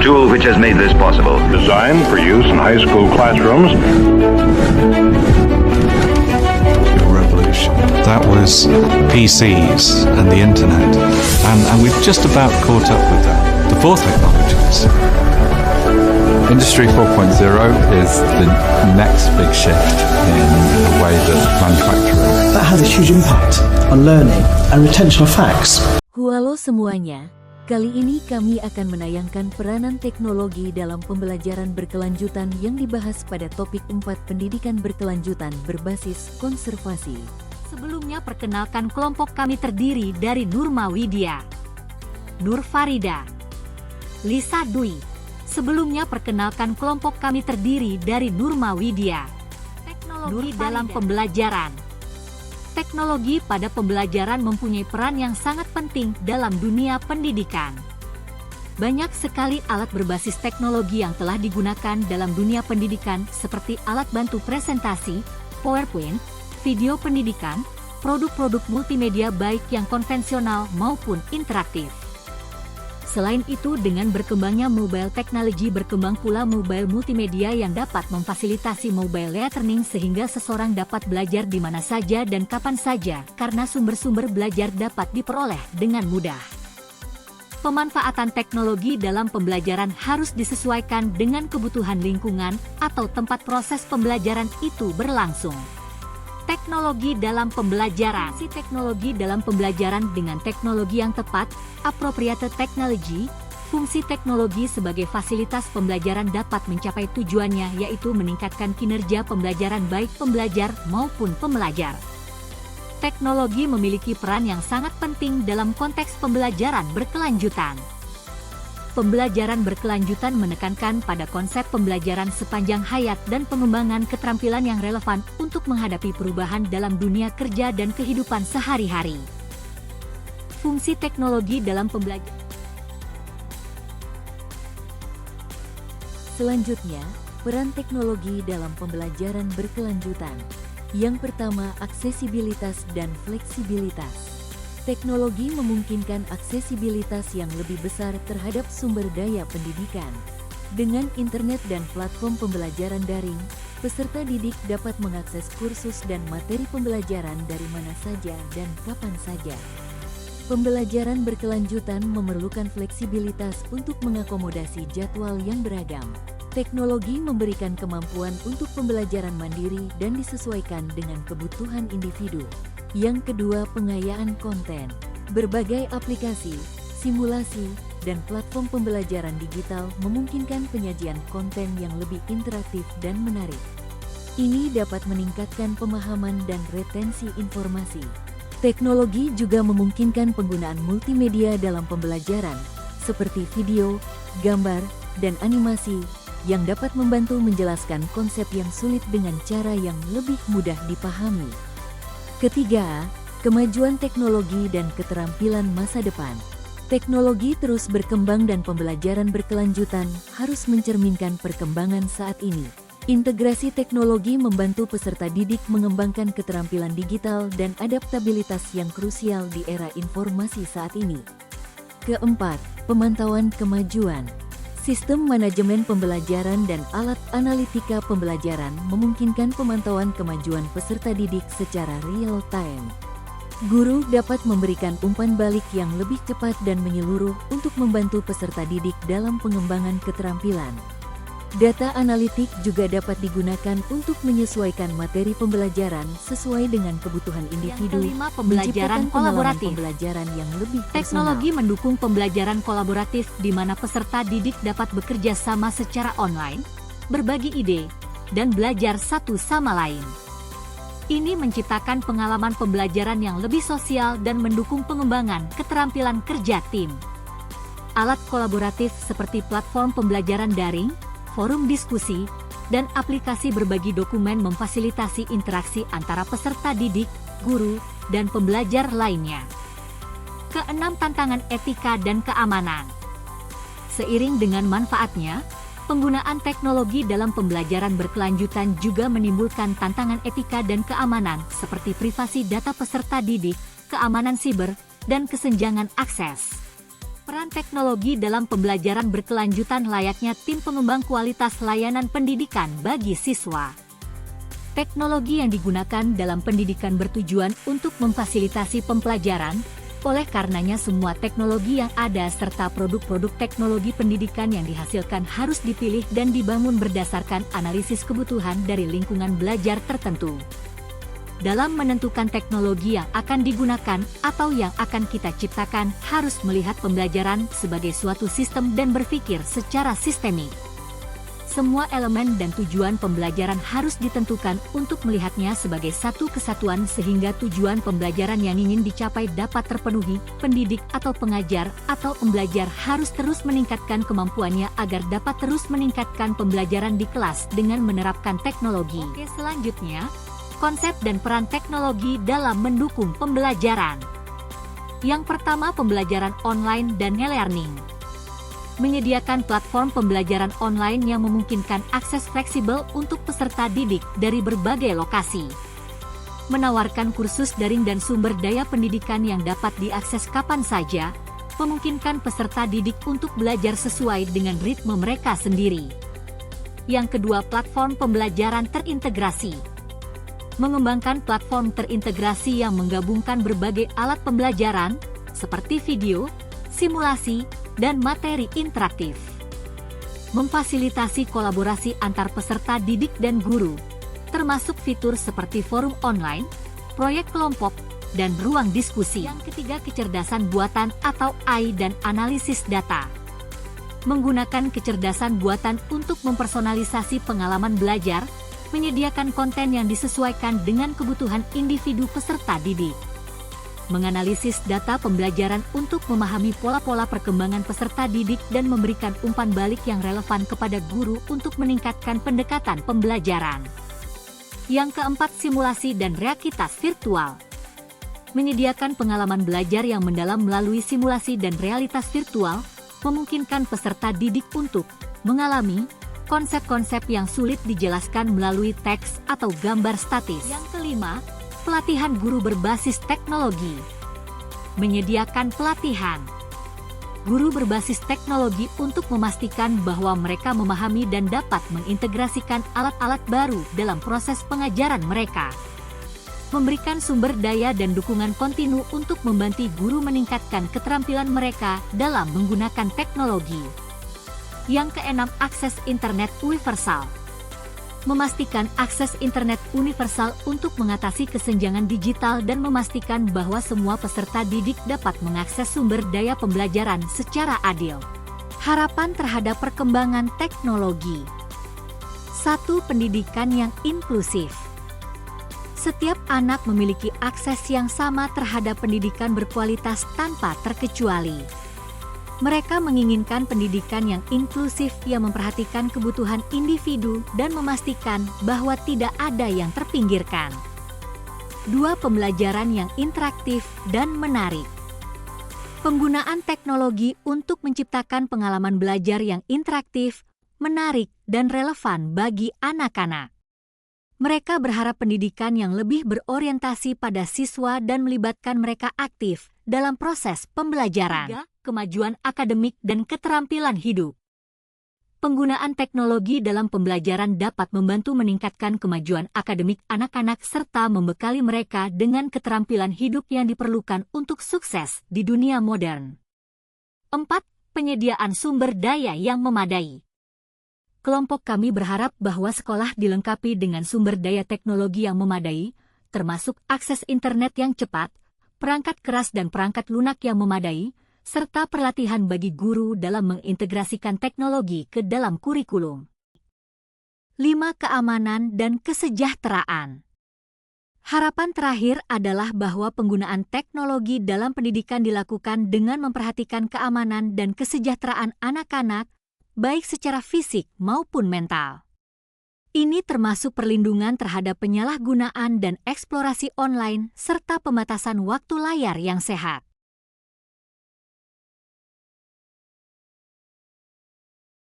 tool which has made this possible. Designed for use in high school classrooms. Revolution. That was PCs and the internet. And we've just about caught up with that. The fourth technologies. Industry 4.0 is the next big shift in the way that manufacturing. That has a huge impact on learning and retention of facts. Halo semuanya, kali ini kami akan menayangkan peranan teknologi dalam pembelajaran berkelanjutan yang dibahas pada topik 4 pendidikan berkelanjutan berbasis konservasi. Sebelumnya perkenalkan kelompok kami terdiri dari Nurma Widya, Nur Farida, Lisa Dwi. Sebelumnya perkenalkan kelompok kami terdiri dari Nurma Widya. Teknologi dalam pembelajaran. Teknologi pada pembelajaran mempunyai peran yang sangat penting dalam dunia pendidikan. Banyak sekali alat berbasis teknologi yang telah digunakan dalam dunia pendidikan seperti alat bantu presentasi, PowerPoint, video pendidikan, produk-produk multimedia baik yang konvensional maupun interaktif. Selain itu, dengan berkembangnya mobile technology berkembang pula mobile multimedia yang dapat memfasilitasi mobile learning sehingga seseorang dapat belajar di mana saja dan kapan saja karena sumber-sumber belajar dapat diperoleh dengan mudah. Pemanfaatan teknologi dalam pembelajaran harus disesuaikan dengan kebutuhan lingkungan atau tempat proses pembelajaran itu berlangsung. Teknologi dalam pembelajaran. Fungsi teknologi dalam pembelajaran dengan teknologi yang tepat, appropriate technology. Fungsi teknologi sebagai fasilitas pembelajaran dapat mencapai tujuannya, yaitu meningkatkan kinerja pembelajaran baik pembelajar maupun pembelajar. Teknologi memiliki peran yang sangat penting dalam konteks pembelajaran berkelanjutan. Pembelajaran berkelanjutan menekankan pada konsep pembelajaran sepanjang hayat dan pengembangan keterampilan yang relevan untuk menghadapi perubahan dalam dunia kerja dan kehidupan sehari-hari. Fungsi teknologi dalam pembelajaran. Selanjutnya, peran teknologi dalam pembelajaran berkelanjutan. Yang pertama, aksesibilitas dan fleksibilitas. Teknologi memungkinkan aksesibilitas yang lebih besar terhadap sumber daya pendidikan. Dengan internet dan platform pembelajaran daring, peserta didik dapat mengakses kursus dan materi pembelajaran dari mana saja dan kapan saja. Pembelajaran berkelanjutan memerlukan fleksibilitas untuk mengakomodasi jadwal yang beragam. Teknologi memberikan kemampuan untuk pembelajaran mandiri dan disesuaikan dengan kebutuhan individu. Yang kedua, pengayaan konten. Berbagai aplikasi, simulasi, dan platform pembelajaran digital memungkinkan penyajian konten yang lebih interaktif dan menarik. Ini dapat meningkatkan pemahaman dan retensi informasi. Teknologi juga memungkinkan penggunaan multimedia dalam pembelajaran, seperti video, gambar, dan animasi, yang dapat membantu menjelaskan konsep yang sulit dengan cara yang lebih mudah dipahami. Ketiga, kemajuan teknologi dan keterampilan masa depan. Teknologi terus berkembang dan pembelajaran berkelanjutan harus mencerminkan perkembangan saat ini. Integrasi teknologi membantu peserta didik mengembangkan keterampilan digital dan adaptabilitas yang krusial di era informasi saat ini. Keempat, pemantauan kemajuan. Sistem manajemen pembelajaran dan alat analitika pembelajaran memungkinkan pemantauan kemajuan peserta didik secara real time. Guru dapat memberikan umpan balik yang lebih cepat dan menyeluruh untuk membantu peserta didik dalam pengembangan keterampilan. Data analitik juga dapat digunakan untuk menyesuaikan materi pembelajaran sesuai dengan kebutuhan individu. Yang kelima, pembelajaran kolaboratif. Pembelajaran yang lebih personal. Teknologi mendukung pembelajaran kolaboratif di mana peserta didik dapat bekerja sama secara online, berbagi ide, dan belajar satu sama lain. Ini menciptakan pengalaman pembelajaran yang lebih sosial dan mendukung pengembangan keterampilan kerja tim. Alat kolaboratif seperti platform pembelajaran daring, forum diskusi, dan aplikasi berbagi dokumen memfasilitasi interaksi antara peserta didik, guru, dan pembelajar lainnya. Keenam, tantangan etika dan keamanan. Seiring dengan manfaatnya, penggunaan teknologi dalam pembelajaran berkelanjutan juga menimbulkan tantangan etika dan keamanan seperti privasi data peserta didik, keamanan siber, dan kesenjangan akses. Peran teknologi dalam pembelajaran berkelanjutan layaknya tim pengembang kualitas layanan pendidikan bagi siswa. Teknologi yang digunakan dalam pendidikan bertujuan untuk memfasilitasi pembelajaran. Oleh karenanya semua teknologi yang ada serta produk-produk teknologi pendidikan yang dihasilkan harus dipilih dan dibangun berdasarkan analisis kebutuhan dari lingkungan belajar tertentu. Dalam menentukan teknologi yang akan digunakan atau yang akan kita ciptakan, harus melihat pembelajaran sebagai suatu sistem dan berpikir secara sistemik. Semua elemen dan tujuan pembelajaran harus ditentukan untuk melihatnya sebagai satu kesatuan sehingga tujuan pembelajaran yang ingin dicapai dapat terpenuhi. Pendidik atau pengajar atau pembelajar harus terus meningkatkan kemampuannya agar dapat terus meningkatkan pembelajaran di kelas dengan menerapkan teknologi. Oke, selanjutnya, konsep dan peran teknologi dalam mendukung pembelajaran. Yang pertama, pembelajaran online dan e-learning. Menyediakan platform pembelajaran online yang memungkinkan akses fleksibel untuk peserta didik dari berbagai lokasi. Menawarkan kursus daring dan sumber daya pendidikan yang dapat diakses kapan saja, memungkinkan peserta didik untuk belajar sesuai dengan ritme mereka sendiri. Yang kedua, platform pembelajaran terintegrasi. Mengembangkan platform terintegrasi yang menggabungkan berbagai alat pembelajaran, seperti video, simulasi, dan materi interaktif. Memfasilitasi kolaborasi antar peserta didik dan guru, termasuk fitur seperti forum online, proyek kelompok, dan ruang diskusi. Yang ketiga, kecerdasan buatan atau AI dan analisis data. Menggunakan kecerdasan buatan untuk mempersonalisasi pengalaman belajar, menyediakan konten yang disesuaikan dengan kebutuhan individu peserta didik. Menganalisis data pembelajaran untuk memahami pola-pola perkembangan peserta didik dan memberikan umpan balik yang relevan kepada guru untuk meningkatkan pendekatan pembelajaran. Yang keempat, simulasi dan realitas virtual. Menyediakan pengalaman belajar yang mendalam melalui simulasi dan realitas virtual, memungkinkan peserta didik untuk mengalami konsep-konsep yang sulit dijelaskan melalui teks atau gambar statis. Yang kelima, pelatihan guru berbasis teknologi. Menyediakan pelatihan guru berbasis teknologi untuk memastikan bahwa mereka memahami dan dapat mengintegrasikan alat-alat baru dalam proses pengajaran mereka. Memberikan sumber daya dan dukungan kontinu untuk membantu guru meningkatkan keterampilan mereka dalam menggunakan teknologi. Yang keenam, akses internet universal. Memastikan akses internet universal untuk mengatasi kesenjangan digital dan memastikan bahwa semua peserta didik dapat mengakses sumber daya pembelajaran secara adil. Harapan terhadap perkembangan teknologi. 1. Pendidikan yang inklusif. Setiap anak memiliki akses yang sama terhadap pendidikan berkualitas tanpa terkecuali. Mereka menginginkan pendidikan yang inklusif yang memperhatikan kebutuhan individu dan memastikan bahwa tidak ada yang terpinggirkan. 2. Pembelajaran yang interaktif dan menarik. Penggunaan teknologi untuk menciptakan pengalaman belajar yang interaktif, menarik, dan relevan bagi anak-anak. Mereka berharap pendidikan yang lebih berorientasi pada siswa dan melibatkan mereka aktif dalam proses pembelajaran. 3. Kemajuan akademik dan keterampilan hidup. Penggunaan teknologi dalam pembelajaran dapat membantu meningkatkan kemajuan akademik anak-anak serta membekali mereka dengan keterampilan hidup yang diperlukan untuk sukses di dunia modern. 4. Penyediaan sumber daya yang memadai. Kelompok kami berharap bahwa sekolah dilengkapi dengan sumber daya teknologi yang memadai, termasuk akses internet yang cepat, perangkat keras dan perangkat lunak yang memadai, serta pelatihan bagi guru dalam mengintegrasikan teknologi ke dalam kurikulum. 5. Keamanan dan kesejahteraan. Harapan terakhir adalah bahwa penggunaan teknologi dalam pendidikan dilakukan dengan memperhatikan keamanan dan kesejahteraan anak-anak, baik secara fisik maupun mental. Ini termasuk perlindungan terhadap penyalahgunaan dan eksplorasi online serta pembatasan waktu layar yang sehat.